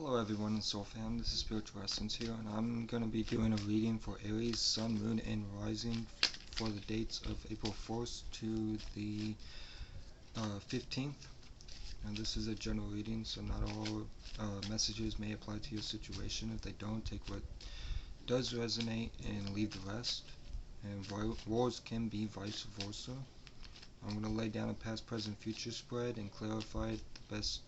Hello everyone in Soul Fam, this is Spiritual Essence here, and I'm going to be doing a reading for Aries, Sun, Moon, and Rising for the dates of April 4th to the 15th. And this is a general reading, so not all messages may apply to your situation. If they don't, take what does resonate and leave the rest. And roles can be vice versa. I'm going to lay down a past, present, future spread and clarify it the best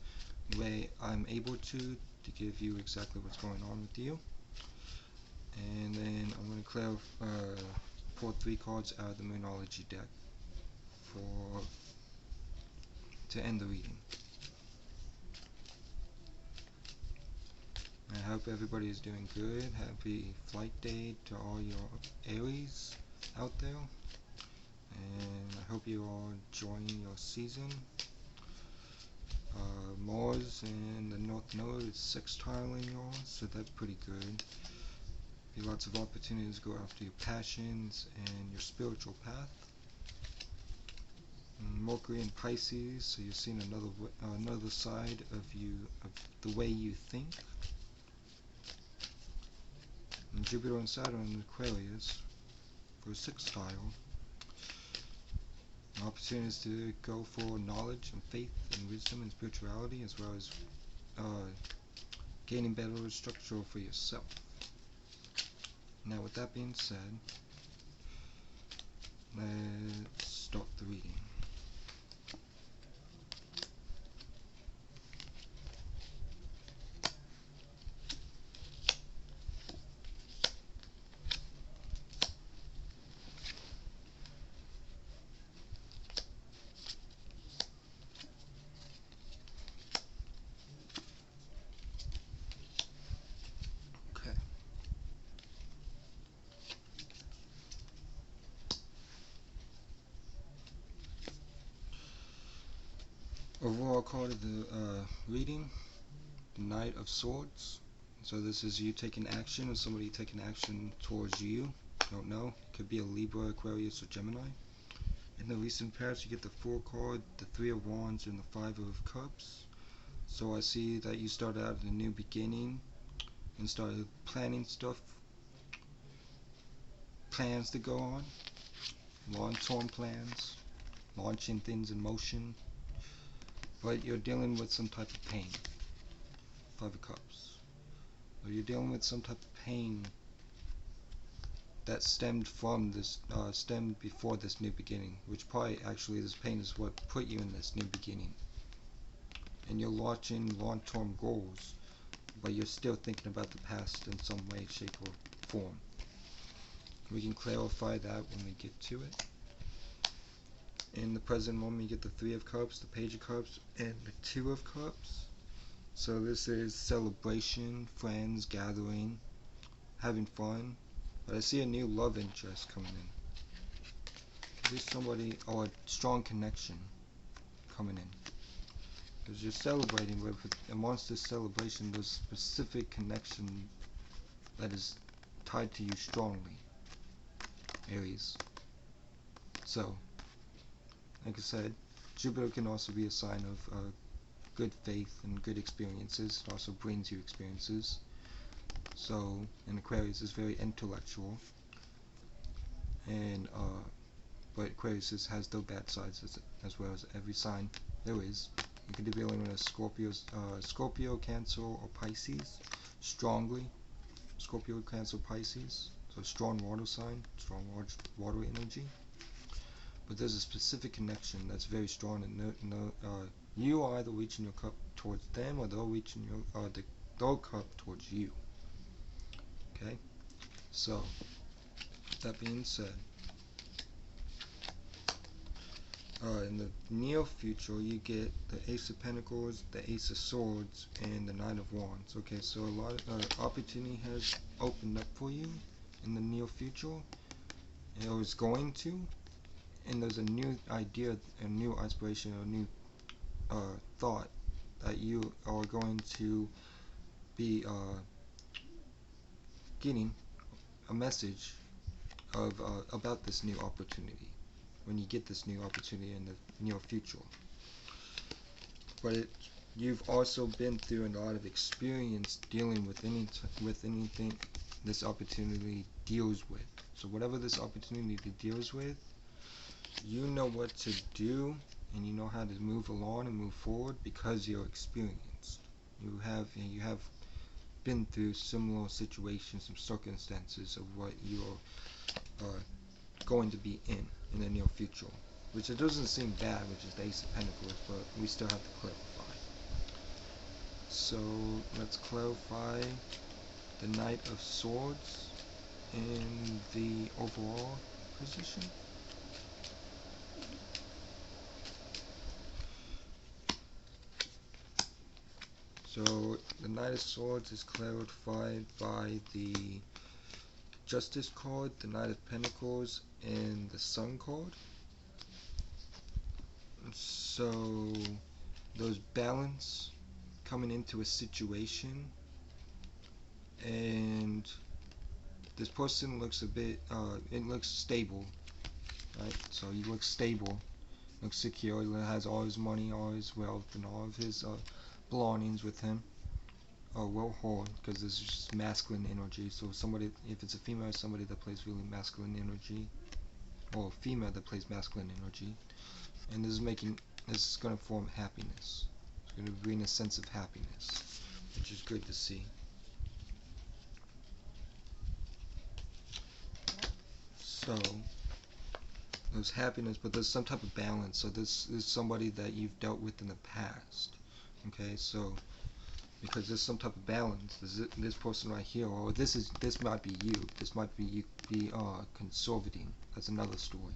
way I'm able to give you exactly what's going on with you. And then I'm going to pull 3 cards out of the Moonology deck to end the reading. I hope everybody is doing good. Happy flight day to all your Aries out there, and I hope you are enjoying your season. Mars and the North Node is sextiling y'all, so that's pretty good. Be lots of opportunities to go after your passions and your spiritual path. And Mercury and Pisces, so you're seeing another side of you, of the way you think. And Jupiter and Saturn in Aquarius for a sextile. Opportunities to go for knowledge and faith and wisdom and spirituality, as well as gaining better structure for yourself. Now, with that being said, let's start the reading. Overall card of the reading, the Knight of Swords. So this is you taking action, or somebody taking action towards you. Don't know. It could be a Libra, Aquarius, or Gemini. In the recent past, you get the Four card, the Three of Wands, and the Five of Cups. So I see that you started out at a new beginning and started planning stuff, plans to go on, long-term plans, launching things in motion. But you're dealing with some type of pain. Five of Cups. Or you're dealing with some type of pain that stemmed before this new beginning, which probably actually this pain is what put you in this new beginning. And you're launching long-term goals, but you're still thinking about the past in some way, shape, or form. We can clarify that when we get to it. In the present moment, you get the Three of Cups, the Page of Cups, and the Two of Cups. So this is celebration, friends, gathering, having fun. But I see a new love interest coming in. There's somebody, or a strong connection coming in. Because you're celebrating with, and once this celebration, there's a specific connection that is tied to you strongly, Aries. So, like I said, Jupiter can also be a sign of good faith and good experiences. It also brings you experiences. So, and Aquarius is very intellectual, and but Aquarius has their bad sides as well as every sign there is. You could be dealing with a Scorpio, Cancer, or Pisces. Strongly, Scorpio, Cancer, Pisces. So strong water sign, strong water energy. But there's a specific connection that's very strong, and you are either reaching your cup towards them, or they're reaching their cup towards you. Okay, so that being said, in the near future, you get the Ace of Pentacles, the Ace of Swords, and the Knight of Wands. Okay, so a lot of opportunity has opened up for you in the near future. It was going to. And there's a new idea, a new inspiration, a new thought that you are going to be getting a message of about this new opportunity when you get this new opportunity in the near future. But you've also been through a lot of experience dealing with anything this opportunity deals with. So whatever this opportunity deals with, you know what to do, and you know how to move along and move forward because you're experienced. You have been through similar situations and circumstances of what you're going to be in the near future. Which it doesn't seem bad, which is the Ace of Pentacles, but we still have to clarify. So let's clarify the Knight of Swords in the overall position. So the Knight of Swords is clarified by the Justice card, the Knight of Pentacles, and the Sun card. So there's balance coming into a situation, and this person looks a bit, it looks stable, right? So he looks stable, looks secure, he has all his money, all his wealth, and all of his belongings with him. Well hold, because this is just masculine energy. So somebody, if it's a female, somebody that plays really masculine energy, or a female that plays masculine energy, and this is going to form happiness. It's going to bring a sense of happiness, which is good to see. So there's happiness, but there's some type of balance. So this is somebody that you've dealt with in the past. Okay, so because there's some type of balance. This person right here, or this might be you. This might be you be conservating. That's another story.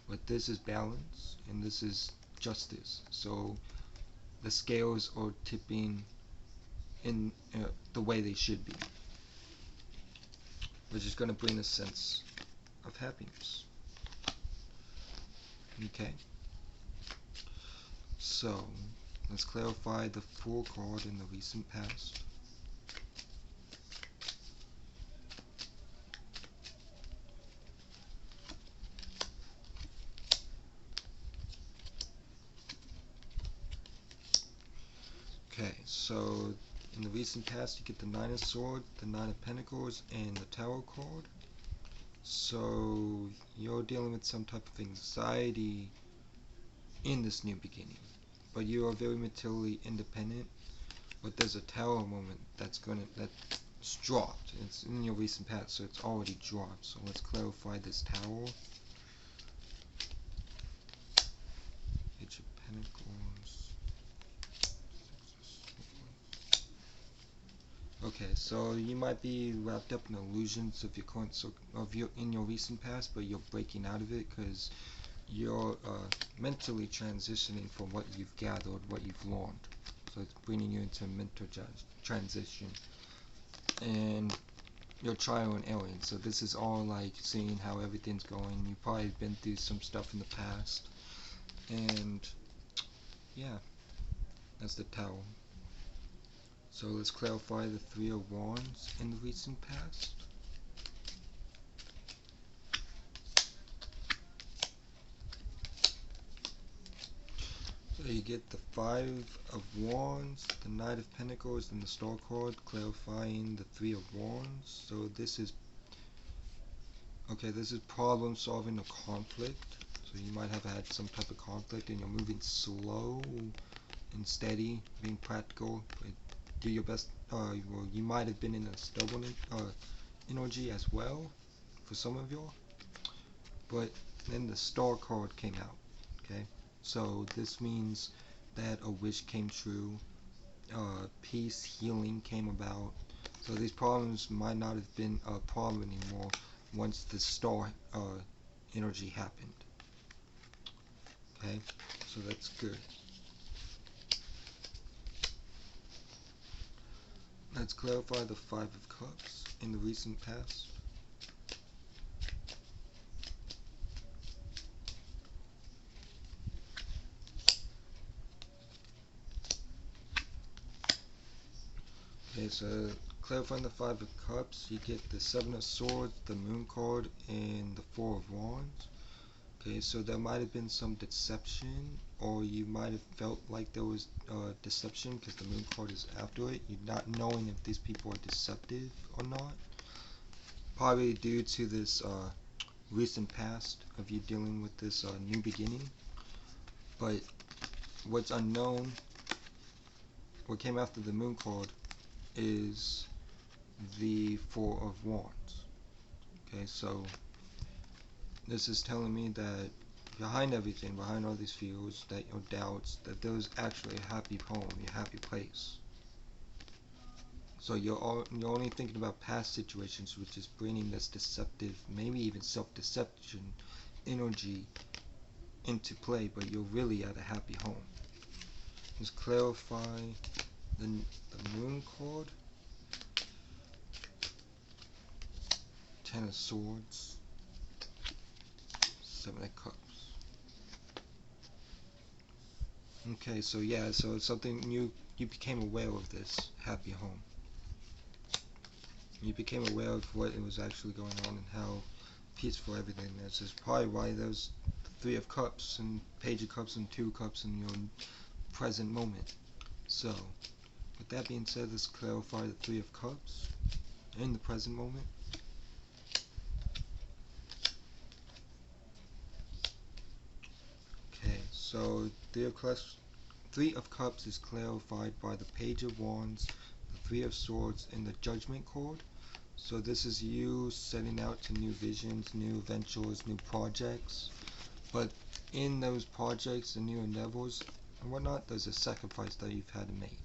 But this is balance, and this is justice. So the scales are tipping in the way they should be, which is going to bring a sense of happiness. Okay. So let's clarify the Fool card in the recent past. Okay, so in the recent past you get the Nine of Swords, the Nine of Pentacles, and the Tower card. So you're dealing with some type of anxiety in this new beginning, but you are very materially independent. But there's a Tower moment that's dropped. It's in your recent past, so it's already dropped. So let's clarify this Tower. Page of Pentacles. Okay, so you might be wrapped up in illusions of in your recent past, but you're breaking out of it because you're mentally transitioning from what you've gathered, what you've learned. So it's bringing you into a mental transition, and you're trial and error. So this is all like seeing how everything's going. You've probably been through some stuff in the past, and yeah, that's the Tower. So let's clarify the Three of Wands in the recent past. So you get the Five of Wands, the Knight of Pentacles, and the Star card, clarifying the Three of Wands. So this is problem solving a conflict. So you might have had some type of conflict and you're moving slow and steady, being practical. But do your best. Well, you might have been in a stubborn energy as well for some of you. But then the Star card came out. Okay, so this means that a wish came true, peace, healing came about. So these problems might not have been a problem anymore once the Star energy happened. Okay, so that's good. Let's clarify the Five of Cups in the recent past. Okay, so clarifying the Five of Cups, you get the Seven of Swords, the Moon card, and the Four of Wands. Okay, so there might have been some deception, or you might have felt like there was deception because the moon card is after it. You're not knowing if these people are deceptive or not. Probably due to this recent past of you dealing with this new beginning. But what's unknown, what came after the moon card, is the Four of Wands. Okay, so this is telling me that behind everything, behind all these fears, that your doubts, that there's actually a happy home, a happy place. So you're only thinking about past situations, which is bringing this deceptive, maybe even self-deception energy into play, but you're really at a happy home. Let's clarify the moon card. Ten of Swords, Seven of Cups. Okay, so yeah, so it's something you became aware of this happy home. You became aware of what it was actually going on and how peaceful everything is. This is probably why there's Three of Cups and Page of Cups and Two of Cups in your present moment. So, with that being said, let's clarify the Three of Cups in the present moment. Okay, so Three of Cups is clarified by the Page of Wands, the Three of Swords, and the Judgment card. So this is you setting out to new visions, new ventures, new projects. But in those projects and new endeavors and whatnot, there's a sacrifice that you've had to make.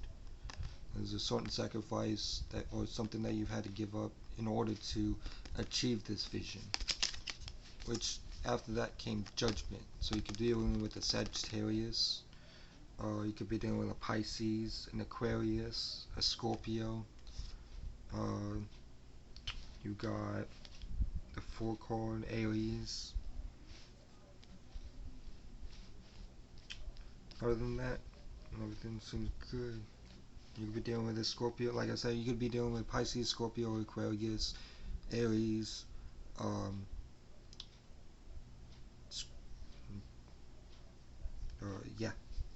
There's a certain sacrifice that, or something that you've had to give up in order to achieve this vision. Which after that came Judgment. So you could be dealing with a Sagittarius, or you could be dealing with a Pisces, an Aquarius, a Scorpio. You got the Four card, Aries. Other than that, everything seems good. You could be dealing with a Scorpio, like I said, you could be dealing with Pisces, Scorpio, Aquarius, Aries, yeah,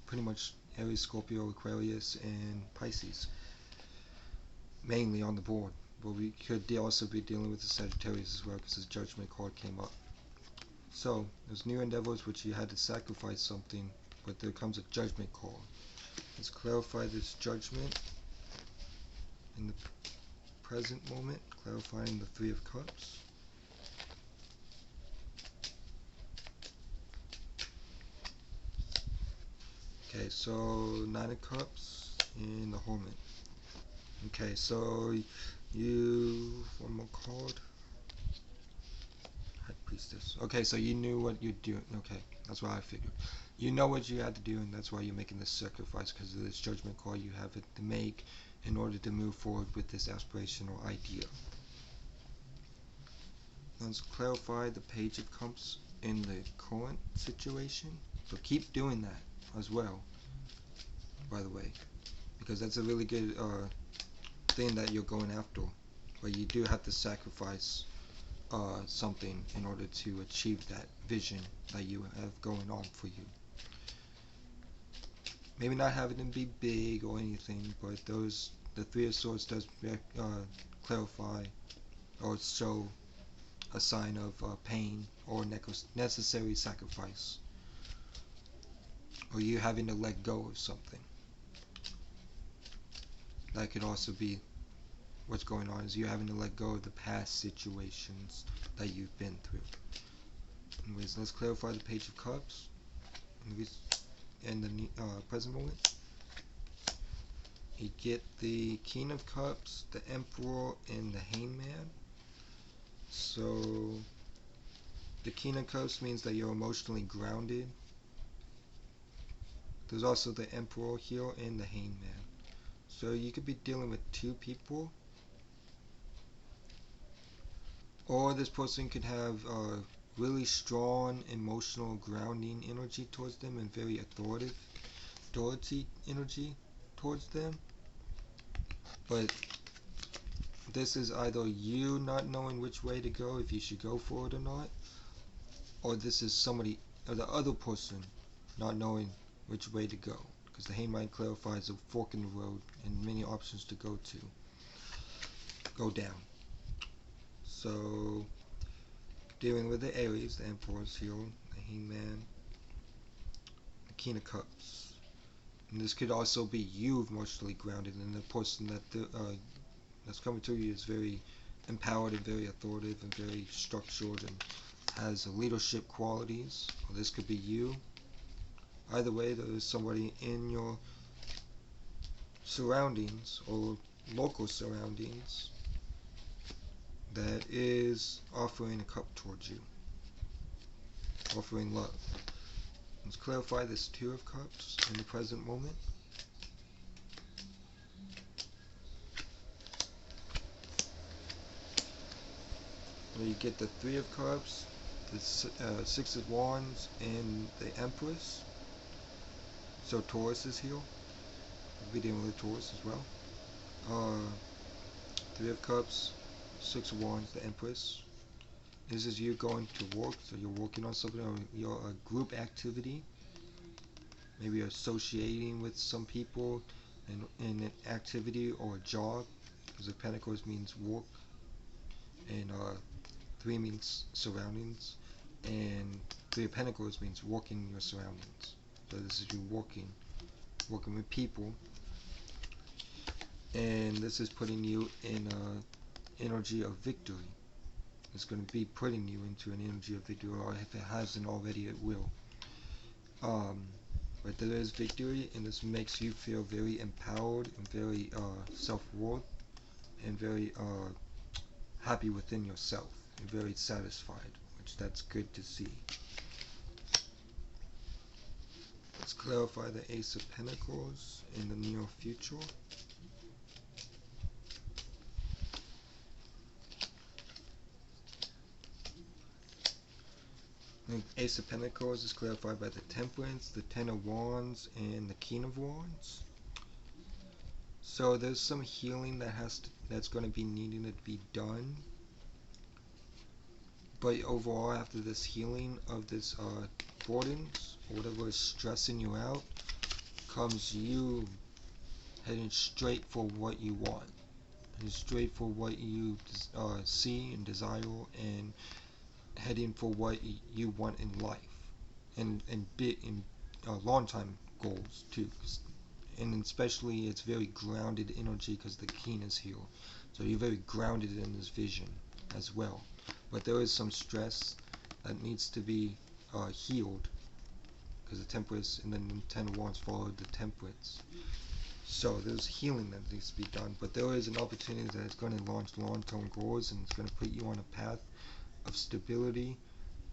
pretty much Aries, Scorpio, Aquarius, and Pisces, mainly on the board. But we could also be dealing with the Sagittarius as well, because his Judgment card came up. So, there's new endeavors which you had to sacrifice something, but there comes a Judgment call. Let's clarify this Judgment in the present moment, clarifying the Three of Cups. Okay, so Nine of Cups in the Hermit. Okay, so one more card. High Priestess. Okay, so you knew what you're doing. Okay, that's what I figured. You know what you had to do, and that's why you're making this sacrifice, because of this Judgment call you have to make in order to move forward with this aspiration or idea. Let's clarify the Page of Cups in the current situation. So keep doing that as well, by the way, because that's a really good thing that you're going after. But you do have to sacrifice something in order to achieve that vision that you have going on for you. Maybe not having them be big or anything, but the Three of Swords does clarify or show a sign of pain or necessary sacrifice, or you having to let go of something. That could also be what's going on, is you having to let go of the past situations that you've been through. Anyways, let's clarify the Page of Cups in the present moment. You get the King of Cups, the Emperor, and the Hangman. So the King of Cups means that you're emotionally grounded. There's also the Emperor here and the Hangman. So you could be dealing with two people, or this person could have really strong emotional grounding energy towards them and very authority energy towards them. But this is either you not knowing which way to go, if you should go for it or not, or this is somebody or the other person not knowing which way to go, because the Hangman clarifies a fork in the road and many options to go down. So dealing with the Aries, the Emperor's here, the Hangman, the King of Cups. And this could also be you emotionally grounded, and the person that's coming to you is very empowered and very authoritative and very structured and has leadership qualities. Or this could be you. Either way, there is somebody in your surroundings or local surroundings that is offering a cup towards you, offering love. Let's clarify this Two of Cups in the present moment. Where you get the Three of Cups, the Six of Wands, and the Empress. So Taurus is here. We'll be dealing with Taurus as well. Three of Cups, Six of Wands, the Empress. This is you going to work, so you're working on something, or you're a group activity. Maybe you're associating with some people in an activity or a job, because the Pentacles means work, and Three means surroundings, and Three of Pentacles means working in your surroundings. So this is you working with people, and this is putting you in an energy of victory. It's going to be putting you into an energy of victory, or if it hasn't already, it will. But there is victory, and this makes you feel very empowered and very self-worth and very happy within yourself and very satisfied, which that's good to see. Let's clarify the Ace of Pentacles in the near future. The Ace of Pentacles is clarified by the Temperance, the Ten of Wands, and the King of Wands. So there's some healing that's going to be needing to be done. But overall, after this healing of this burdens, or whatever is stressing you out, comes you heading straight for what you want, heading straight for what you see and desire, and heading for what you want in life, and big in long time goals too. And especially it's very grounded energy because the King is here, so you're very grounded in this vision as well. But there is some stress that needs to be healed, because the Temperance and then the Ten of Wands followed the Temperance. So there's healing that needs to be done, but there is an opportunity that is going to launch long-term goals, and it's going to put you on a path of stability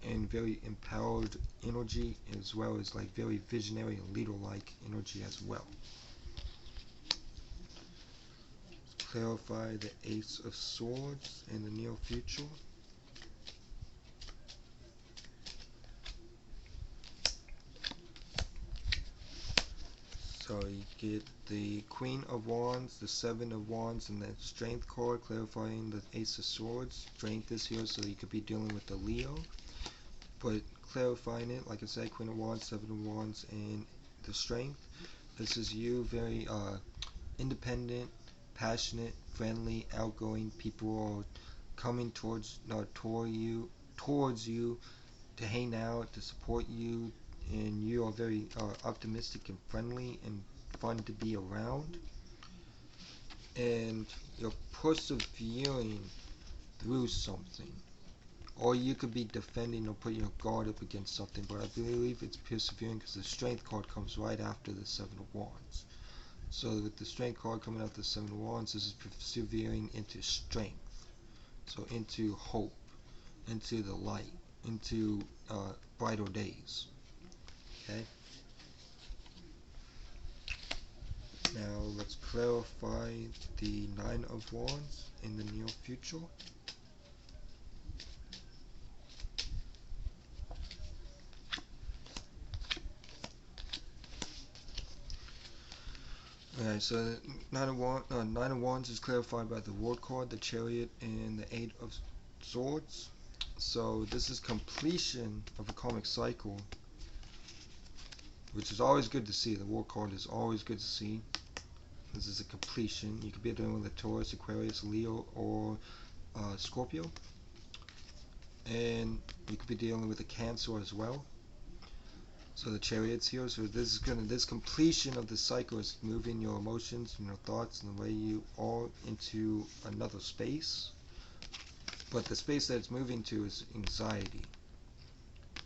and very empowered energy, as well as like very visionary and leader-like energy as well. Let's clarify the Ace of Swords in the near future. So you get the Queen of Wands, the Seven of Wands, and the Strength card, clarifying the Ace of Swords. Strength is here, so you could be dealing with the Leo. But clarifying it, like I said, Queen of Wands, Seven of Wands, and the Strength. This is you, very independent, passionate, friendly, outgoing. People are coming towards you to hang out, to support you, and you are very optimistic and friendly and fun to be around, and you're persevering through something, or you could be defending or putting your guard up against something, but I believe it's persevering because the Strength card comes right after the Seven of Wands. So with the Strength card coming after the Seven of Wands, this is persevering into strength, so into hope, into the light, into brighter days. Okay. Now let's clarify the Nine of Wands in the near future. Okay, so Nine of Wands is clarified by the World card, the Chariot, and the Eight of Swords. So this is completion of a karmic cycle, which is always good to see. The war card is always good to see. This is a completion. You could be dealing with a Taurus, Aquarius, Leo, or Scorpio. And you could be dealing with a Cancer as well. So the Chariot's here. So this completion of the cycle is moving your emotions and your thoughts and the way you are into another space. But the space that it's moving to is anxiety.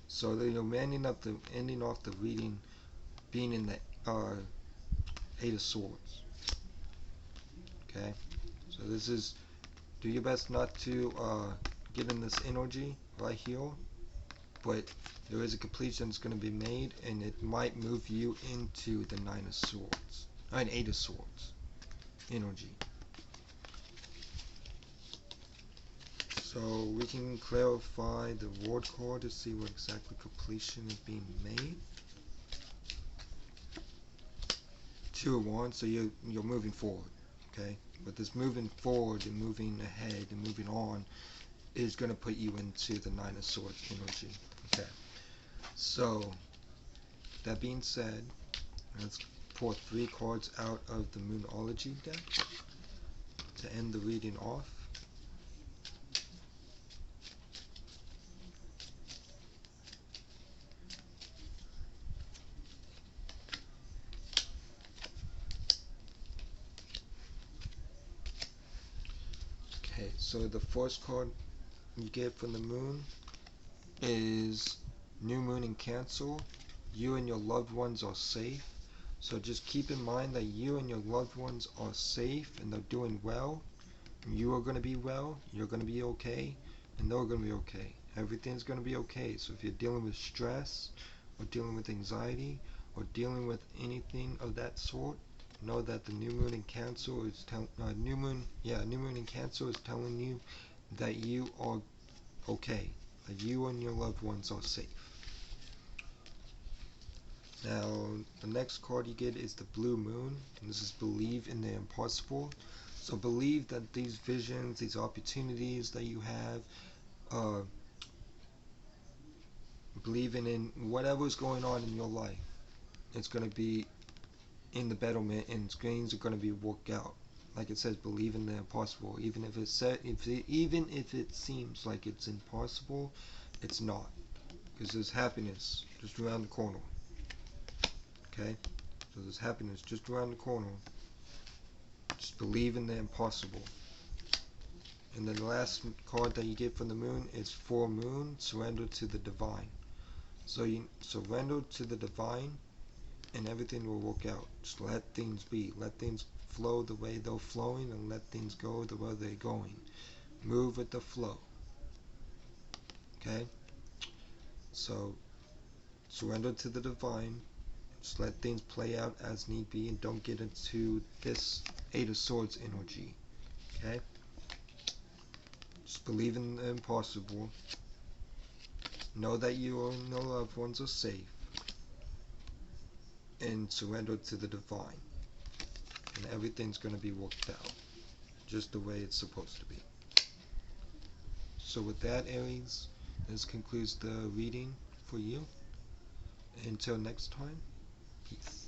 So you're ending off the reading being in the Eight of Swords. Okay, so this is, do your best not to get in this energy right here, but there is a completion that's going to be made, and it might move you into the Nine of Swords, an Eight of Swords energy. So we can clarify the ward card to see what exactly completion is being made. Two of Wands, so you're moving forward, okay? But this moving forward and moving ahead and moving on is going to put you into the Nine of Swords energy, okay? So that being said, let's pull 3 cards out of the Moonology deck to end the reading off. Okay, so the first card you get from the moon is New Moon in Cancer. You and your loved ones are safe. So just keep in mind that you and your loved ones are safe and they're doing well. You are going to be well, you're going to be okay, and they're going to be okay. Everything's going to be okay. So if you're dealing with stress or dealing with anxiety or dealing with anything of that sort, know that the new moon in Cancer is new moon in Cancer is telling you that you are okay, that you and your loved ones are safe. Now, the next card you get is the Blue Moon, and this is Believe in the Impossible. So believe that these visions, these opportunities that you have, believing in whatever's going on in your life, it's going to be in the betterment, and things are going to be worked out. Like it says, believe in the impossible. Even if it seems like it's impossible, it's not, because there's happiness just around the corner. Okay, so there's happiness just around the corner. Just believe in the impossible. And then the last card that you get from the moon is Full Moon, surrender to the divine. So you surrender to the divine and everything will work out. Just let things be. Let things flow the way they're flowing and let things go the way they're going. Move with the flow. Okay? So surrender to the divine. Just let things play out as need be and don't get into this Eight of Swords energy. Okay? Just believe in the impossible. Know that you and your loved ones are safe. And surrender to the divine. And everything's going to be worked out. Just the way it's supposed to be. So with that, Aries, this concludes the reading for you. Until next time, peace.